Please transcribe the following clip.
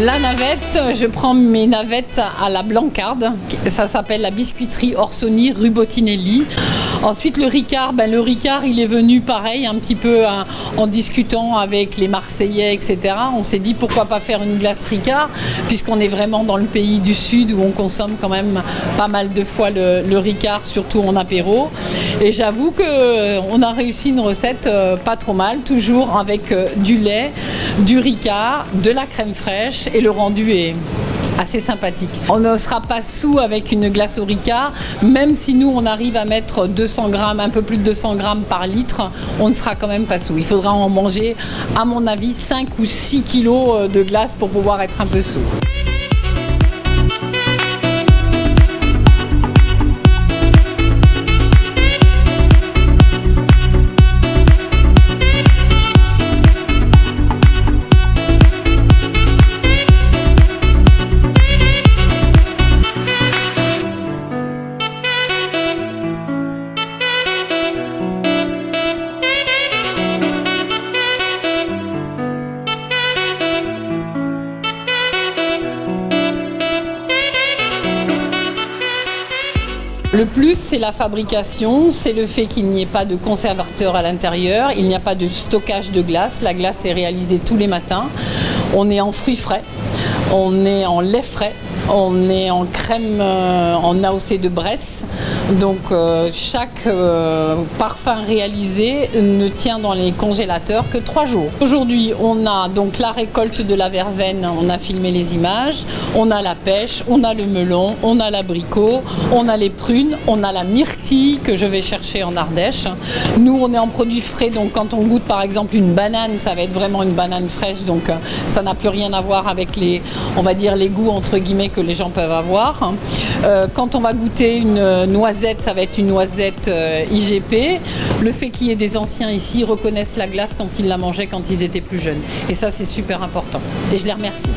La navette, je prends mes navettes à la Blancarde, ça s'appelle la biscuiterie Orsoni rue Bottinelli. Ensuite le Ricard, le Ricard il est venu pareil un petit peu en discutant avec les Marseillais, etc. On s'est dit pourquoi pas faire une glace Ricard, puisqu'on est vraiment dans le pays du Sud où on consomme quand même pas mal de fois le Ricard, surtout en apéro. Et j'avoue qu'on a réussi une recette pas trop mal, toujours avec du lait, du Ricard, de la crème fraîche, et le rendu est assez sympathique. On ne sera pas sous avec une glace au Ricard, même si nous on arrive à mettre 200 grammes, un peu plus de 200 grammes par litre, on ne sera quand même pas sous. Il faudra en manger, à mon avis, 5 ou 6 kilos de glace pour pouvoir être un peu sous. Le plus, c'est la fabrication, c'est le fait qu'il n'y ait pas de conservateur à l'intérieur, il n'y a pas de stockage de glace. La glace est réalisée tous les matins. On est en fruits frais, on est en lait frais, on est en crème en AOC de Bresse. Donc chaque parfum réalisé ne tient dans les congélateurs que 3 jours. Aujourd'hui, on a donc la récolte de la verveine, on a filmé les images, on a la pêche, on a le melon, on a l'abricot, on a les prunes, on a la myrtille que je vais chercher en Ardèche. Nous, on est en produits frais, donc quand on goûte par exemple une banane, ça va être vraiment une banane fraîche, donc ça n'a plus rien à voir avec les, on va dire, les goûts entre guillemets que les gens peuvent avoir. Quand on va goûter une noisette, ça va être une noisette IGP. Le fait qu'il y ait des anciens ici reconnaissent la glace quand ils la mangeaient quand ils étaient plus jeunes. Et ça, c'est super important. Et je les remercie.